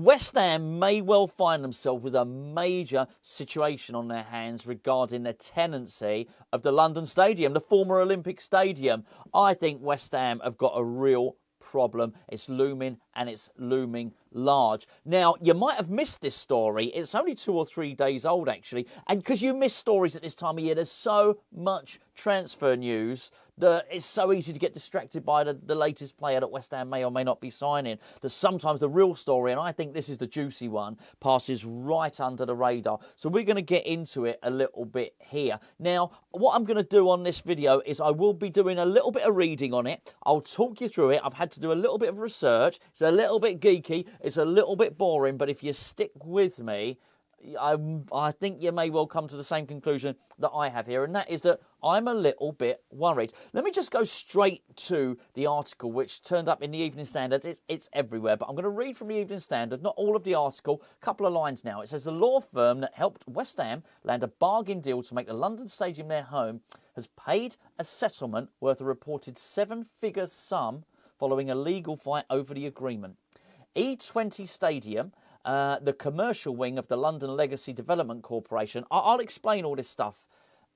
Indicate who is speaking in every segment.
Speaker 1: West Ham may well find themselves with a major situation on their hands regarding the tenancy of the London Stadium, the former Olympic Stadium. I think West Ham have got a real problem. It's looming, and it's looming large. Now, you might have missed this story. It's only 2 or 3 days old, actually. And because you miss stories at this time of year, there's so much transfer news that it's so easy to get distracted by the latest player that West Ham may or may not be signing, that sometimes the real story, and I think this is the juicy one, passes right under the radar. So we're going to get into it a little bit here. Now, what I'm going to do on this video is I will be doing a little bit of reading on it. I'll talk you through it. I've had to do a little bit of research. It's a little bit geeky. It's a little bit boring, but if you stick with me, I think you may well come to the same conclusion that I have here, and that is that I'm a little bit worried. Let me just go straight to the article, which turned up in the Evening Standard. It's everywhere, but I'm going to read from the Evening Standard, not all of the article, a couple of lines now. It says, the law firm that helped West Ham land a bargain deal to make the London Stadium their home has paid a settlement worth a reported 7-figure sum following a legal fight over the agreement. E20 Stadium, the commercial wing of the London Legacy Development Corporation, I'll explain all this stuff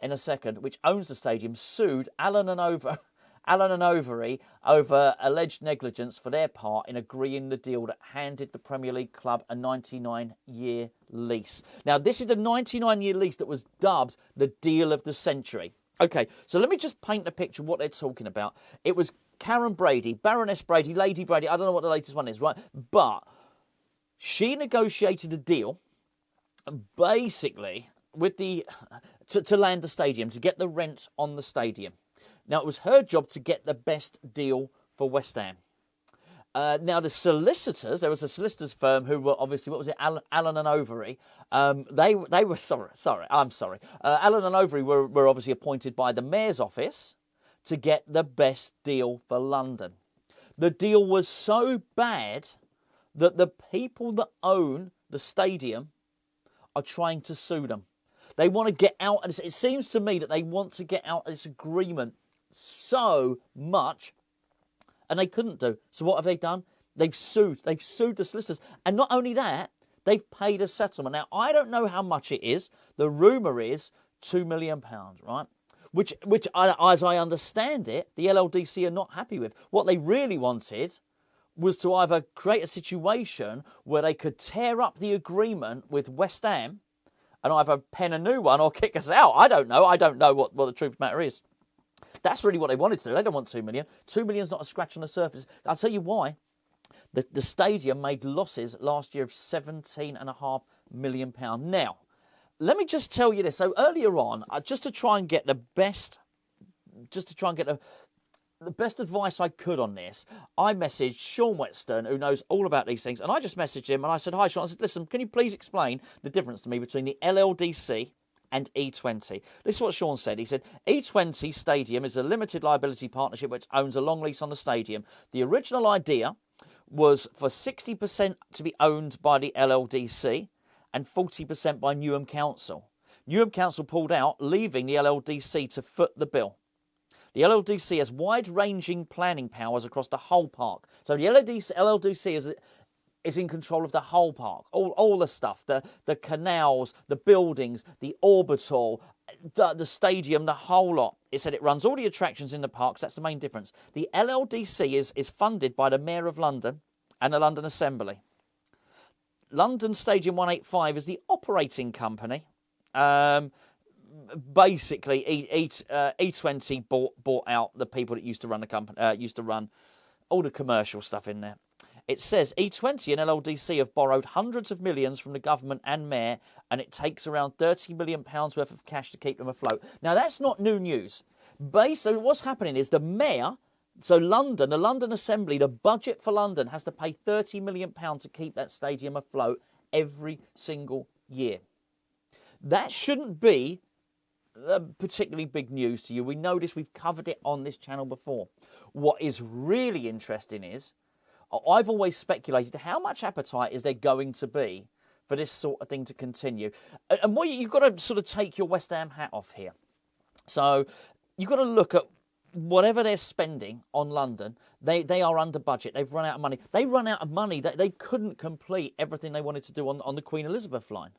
Speaker 1: in a second, which owns the stadium, sued Allen Overy over alleged negligence for their part in agreeing the deal that handed the Premier League club a 99-year lease. Now, this is the 99-year lease that was dubbed the deal of the century. Okay, so let me just paint a picture of what they're talking about. It was Karen Brady, Baroness Brady, Lady Brady, I don't know what the latest one is, right? But she negotiated a deal, basically, with to land the stadium, to get the rent on the stadium. Now, it was her job to get the best deal for West Ham. Now, the solicitors, there was a solicitors firm who were obviously, what was it, Allen and Overy. They were, I'm sorry. Allen and Overy were obviously appointed by the Mayor's office to get the best deal for London. The deal was so bad that the people that own the stadium are trying to sue them. They want to get out, and it seems to me that they want to get out of this agreement so much, and they couldn't do. So what have they done? They've sued the solicitors. And not only that, they've paid a settlement. Now, I don't know how much it is. The rumour is £2 million, right? Which, as I understand it, the LLDC are not happy with. What they really wanted was to either create a situation where they could tear up the agreement with West Ham and either pen a new one or kick us out. I don't know. I don't know what the truth of the matter is. That's really what they wanted to do. They don't want 2 million. 2 million's not a scratch on the surface. I'll tell you why. The stadium made losses last year of £17.5 million. Now, let me just tell you this. So earlier on, just to try and get the best advice I could on this, I messaged Sean Whetstone, who knows all about these things, and I just messaged him and I said, hi Sean, I said, listen, can you please explain the difference to me between the LLDC and E20? This is what Sean said. He said, E20 Stadium is a limited liability partnership which owns a long lease on the stadium. The original idea was for 60% to be owned by the LLDC and 40% by Newham Council. Newham Council pulled out, leaving the LLDC to foot the bill. The LLDC has wide-ranging planning powers across the whole park. So the LLDC is in control of the whole park, all the stuff, the canals, the buildings, the orbital, the stadium, the whole lot. It said it runs all the attractions in the parks. That's the main difference. The LLDC is funded by the Mayor of London and the London Assembly. London Stadium 185 is the operating company. Basically, E20 bought out the people that used to run the company, used to run all the commercial stuff in there. It says E20 and LLDC have borrowed hundreds of millions from the government and mayor, and it takes around £30 million worth of cash to keep them afloat. Now, that's not new news. So what's happening is the mayor, so London, the London Assembly, the budget for London has to pay £30 million to keep that stadium afloat every single year. That shouldn't be particularly big news to you. We know this. We've covered it on this channel before. What is really interesting is, I've always speculated, how much appetite is there going to be for this sort of thing to continue? And what you've got to sort of take your West Ham hat off here. So you've got to look at whatever they're spending on London, they are under budget. They've run out of money. They run out of money. They couldn't complete everything they wanted to do on the Queen Elizabeth line.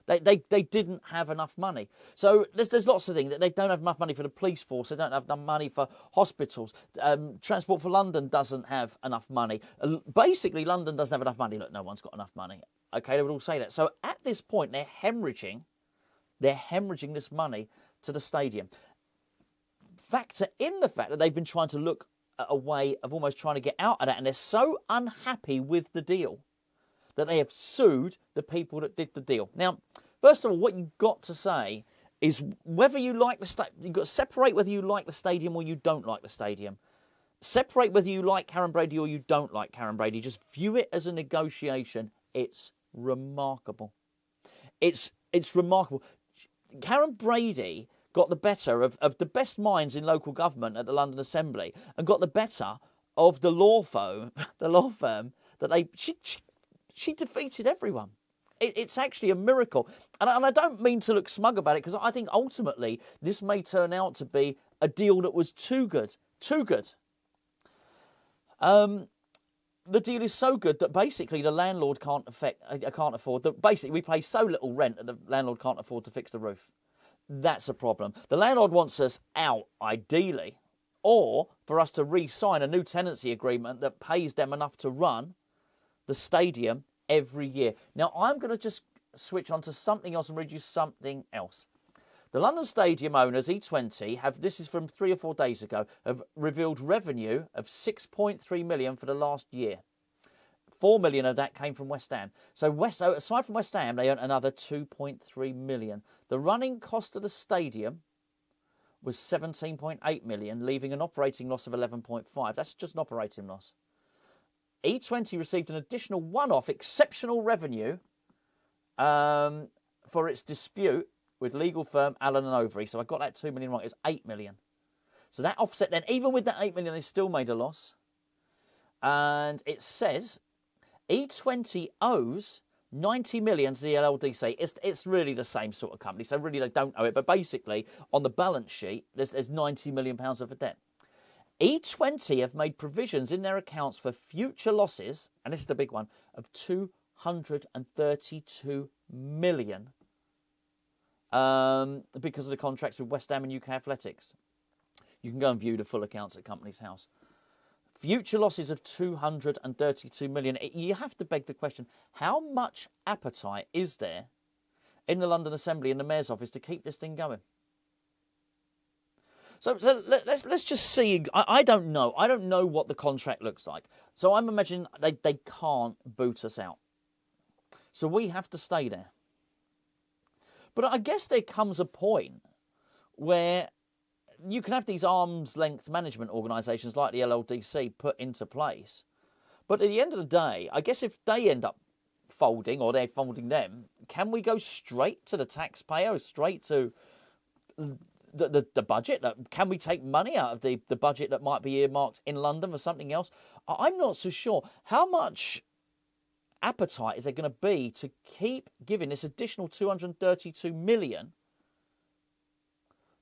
Speaker 1: They didn't have enough money. So there's lots of things. They don't have enough money for the police force. They don't have enough money for hospitals. Transport for London doesn't have enough money. Basically, London doesn't have enough money. Look, no one's got enough money. Okay, they would all say that. So at this point, they're hemorrhaging this money to the stadium. Factor in the fact that they've been trying to look at a way of almost trying to get out of that, and they're so unhappy with the deal that they have sued the people that did the deal. Now, first of all, what you've got to say is whether you like the stadium. You've got to separate whether you like the stadium or you don't like the stadium. Separate whether you like Karen Brady or you don't like Karen Brady. Just view it as a negotiation. It's remarkable. It's remarkable. Karen Brady got the better of the best minds in local government at the London Assembly and got the better of the law firm that she defeated everyone. It's actually a miracle. And I don't mean to look smug about it, because I think ultimately this may turn out to be a deal that was too good. Too good. The deal is so good that basically the landlord can't afford. Basically, we pay so little rent that the landlord can't afford to fix the roof. That's a problem. The landlord wants us out, ideally, or for us to re-sign a new tenancy agreement that pays them enough to run the stadium every year. Now, I'm going to just switch on to something else and read you something else. The London Stadium owners, E20, this is from 3 or 4 days ago, have revealed revenue of 6.3 million for the last year. 4 million of that came from West Ham. So aside from West Ham, they earned another 2.3 million. The running cost of the stadium was 17.8 million, leaving an operating loss of 11.5. That's just an operating loss. E20 received an additional one-off exceptional revenue for its dispute with legal firm Allen Overy. So I got that 2 million right. It's 8 million. So that offset then, even with that 8 million, they still made a loss. And it says E20 owes 90 million to the LLDC. It's really the same sort of company. So really they don't owe it. But basically, on the balance sheet, there's 90 million pounds worth of debt. E20 have made provisions in their accounts for future losses, and this is the big one, of 232 million because of the contracts with West Ham and UK Athletics. You can go and view the full accounts at Companies House. Future losses of 232 million. You have to beg the question, how much appetite is there in the London Assembly and the Mayor's office to keep this thing going? So let's just see. I don't know. I don't know what the contract looks like. So I'm imagining they can't boot us out. So we have to stay there. But I guess there comes a point where you can have these arm's length management organisations like the LLDC put into place. But at the end of the day, I guess if they end up folding or they're folding them, can we go straight to the taxpayer, straight to the budget? Can we take money out of the budget that might be earmarked in London for something else? I'm not so sure. How much appetite is there going to be to keep giving this additional 232 million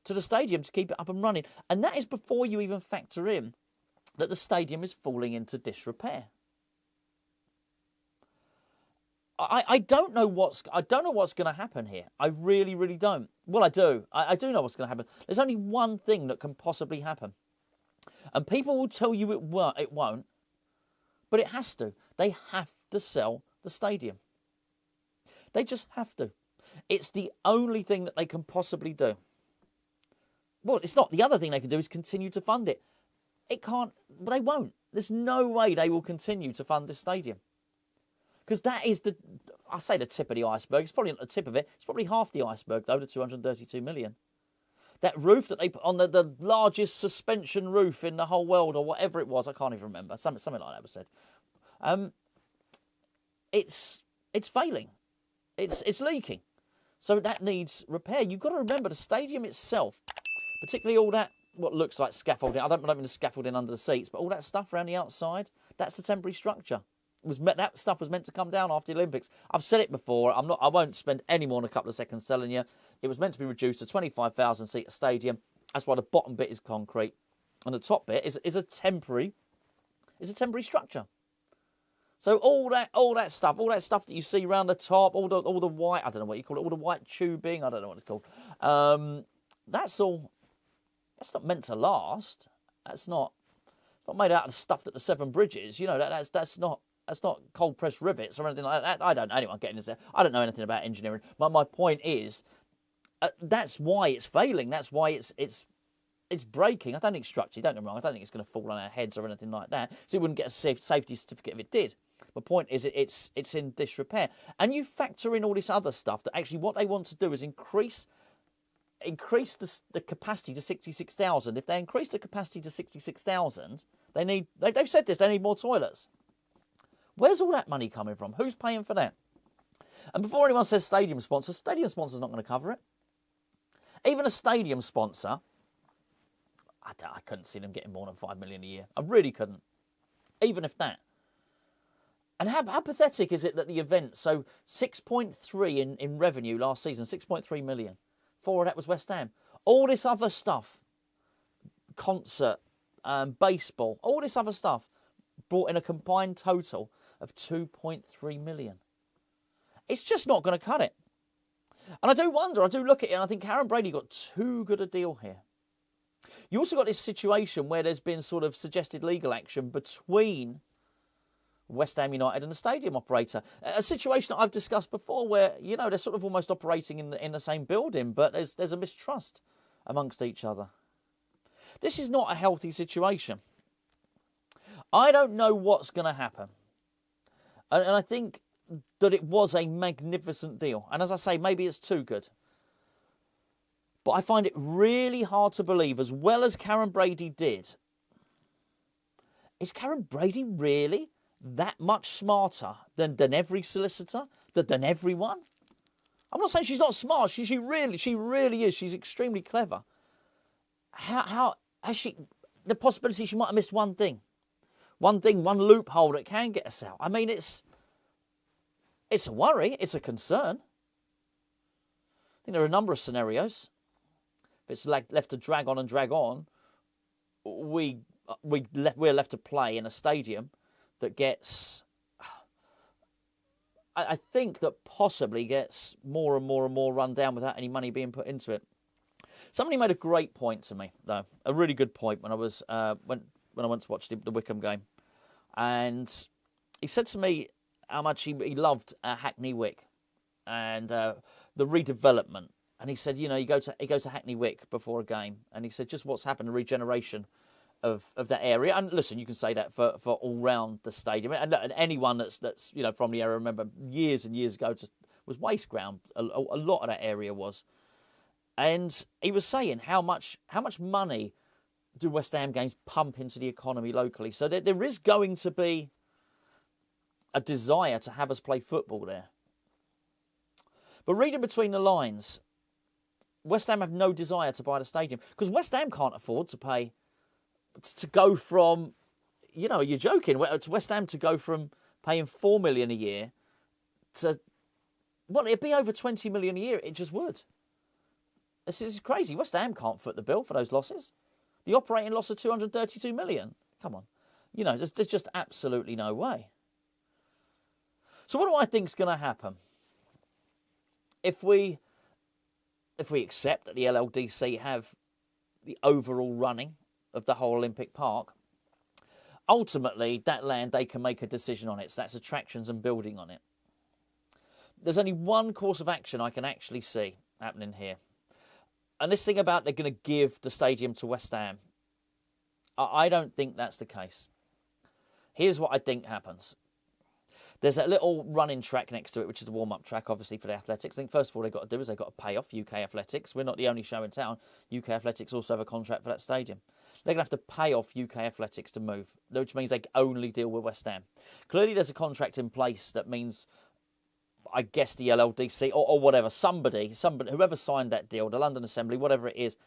Speaker 1: to the stadium to keep it up and running? And that is before you even factor in that the stadium is falling into disrepair. I don't know what's going to happen here. I really, really don't. Well, I do. I do know what's going to happen. There's only one thing that can possibly happen, and people will tell you it won't, but it has to. They have to sell the stadium. They just have to. It's the only thing that they can possibly do. Well, it's not. The other thing they can do is continue to fund it. It can't. But they won't. There's no way they will continue to fund this stadium. Because that is the tip of the iceberg. It's probably not the tip of it. It's probably half the iceberg, though, the 232 million. That roof that they put on the largest suspension roof in the whole world, or whatever it was, I can't even remember. Something like that was said. It's failing. It's leaking. So that needs repair. You've got to remember the stadium itself, particularly all that, what looks like scaffolding. I don't mean the scaffolding under the seats, but all that stuff around the outside, that's the temporary structure. That stuff was meant to come down after the Olympics. I've said it before. I won't spend any more than a couple of seconds telling you. It was meant to be reduced to 25,000 seat stadium. That's why the bottom bit is concrete, and the top bit is a temporary structure. So all that stuff that you see around the top, all the white, I don't know what you call it, all the white tubing, I don't know what it's called. That's not meant to last. It's not made out of stuff that the Seven Bridges. You know, that's not cold pressed rivets or anything like that. I don't know. Anyway, I'm getting this there. I don't know anything about engineering. My point is, that's why it's failing. That's why it's breaking. I don't think structurally, don't get me wrong, I don't think it's going to fall on our heads or anything like that. So you wouldn't get a safety certificate if it did. My point is it's in disrepair. And you factor in all this other stuff that actually what they want to do is increase the capacity to 66,000. If they increase the capacity to 66,000, they've said this, they need more toilets. Where's all that money coming from? Who's paying for that? And before anyone says stadium sponsor's not going to cover it. Even a stadium sponsor, I couldn't see them getting more than $5 million a year. I really couldn't. Even if that. And how pathetic is it that the event, so 6.3 in revenue last season, 6.3 million. 4 of that was West Ham. All this other stuff, concert, baseball, all this other stuff, brought in a combined total of 2.3 million. It's just not going to cut it. And I do look at it and I think Karen Brady got too good a deal here. You also got this situation where there's been sort of suggested legal action between West Ham United and the stadium operator. A situation that I've discussed before where, you know, they're sort of almost operating in the same building, but there's a mistrust amongst each other. This is not a healthy situation. I don't know what's going to happen. And I think that it was a magnificent deal. And as I say, maybe it's too good. But I find it really hard to believe, as well as Karen Brady did, is Karen Brady really that much smarter than every solicitor, than everyone? I'm not saying she's not smart. She really is. She's extremely clever. How has she? The possibility she might have missed one loophole that can get us out. I mean, it's a worry. It's a concern. I think there are a number of scenarios. If it's left to drag on, we're left to play in a stadium that gets, I think that possibly gets more and more run down without any money being put into it. Somebody made a great point to me, though, a really good point when I was when I went to watch the Wycombe game, and he said to me how much he loved Hackney Wick and the redevelopment. And he said, you know, he goes to Hackney Wick before a game, and he said just what's happened, the regeneration of that area. And listen, you can say that for all round the stadium, and anyone that's you know from the area, remember years and years ago, just was waste ground. A lot of that area was. And he was saying how much money do West Ham games pump into the economy locally. So there is going to be a desire to have us play football there. But reading between the lines, West Ham have no desire to buy the stadium because West Ham can't afford to pay to go from, you know, you're joking, to West Ham to go from paying $4 million a year to, well, it'd be over $20 million a year. It just would. This is crazy. West Ham can't foot the bill for those losses. The operating loss of $232 million. Come on. You know, there's just absolutely no way. So what do I think is going to happen? If we accept that the LLDC have the overall running of the whole Olympic Park, ultimately that land they can make a decision on it. So that's attractions and building on it. There's only one course of action I can actually see happening here. And this thing about they're going to give the stadium to West Ham, I don't think that's the case. Here's what I think happens. There's a little running track next to it, which is the warm-up track, obviously, for the athletics. I think first of all they've got to do is they've got to pay off UK Athletics. We're not the only show in town. UK Athletics also have a contract for that stadium. They're going to have to pay off UK Athletics to move, which means they only deal with West Ham. Clearly there's a contract in place that means, I guess, the LLDC or whatever, somebody, whoever signed that deal, the London Assembly, whatever it is,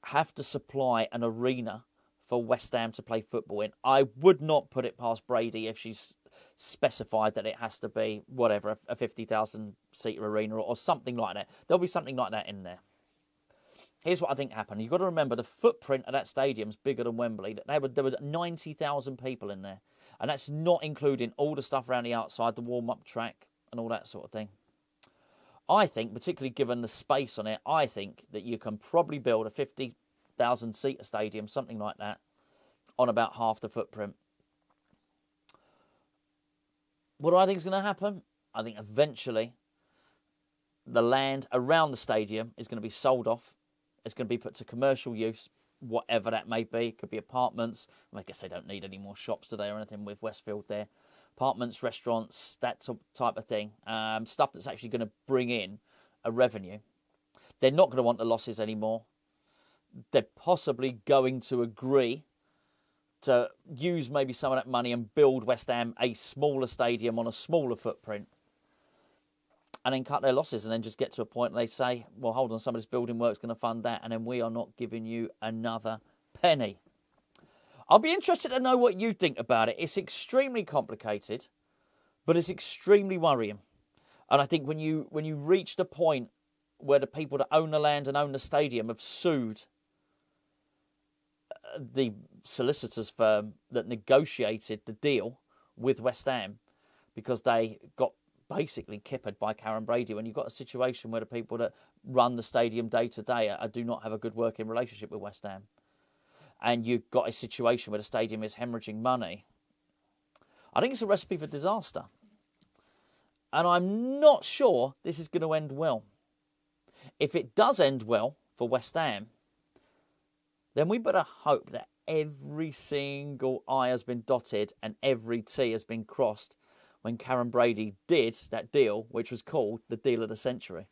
Speaker 1: have to supply an arena for West Ham to play football in. I would not put it past Brady if she's specified that it has to be, whatever, a 50,000 seater arena or something like that. There'll be something like that in there. Here's what I think happened. You've got to remember the footprint of that stadium's bigger than Wembley. There were 90,000 people in there. And that's not including all the stuff around the outside, the warm-up track and all that sort of thing. I think, particularly given the space on it, I think that you can probably build a 50,000-seater stadium, something like that, on about half the footprint. What do I think is going to happen? I think eventually the land around the stadium is going to be sold off. It's going to be put to commercial use, whatever that may be. It could be apartments. I guess they don't need any more shops today or anything with Westfield there. Apartments, restaurants, that type of thing. Stuff that's actually going to bring in a revenue. They're not going to want the losses anymore. They're possibly going to agree to use maybe some of that money and build West Ham a smaller stadium on a smaller footprint, and then cut their losses, and then just get to a point where they say, well, hold on, some of this building work's going to fund that, and then we are not giving you another penny. I'll be interested to know what you think about it. It's extremely complicated, but it's extremely worrying. And I think when you reach the point where the people that own the land and own the stadium have sued the solicitors firm that negotiated the deal with West Ham because they got basically kippered by Karen Brady, when you've got a situation where the people that run the stadium day to day do not have a good working relationship with West Ham, and you've got a situation where the stadium is hemorrhaging money, I think it's a recipe for disaster. And I'm not sure this is going to end well. If it does end well for West Ham, then we better hope that every single I has been dotted and every T has been crossed when Karen Brady did that deal, which was called the deal of the century.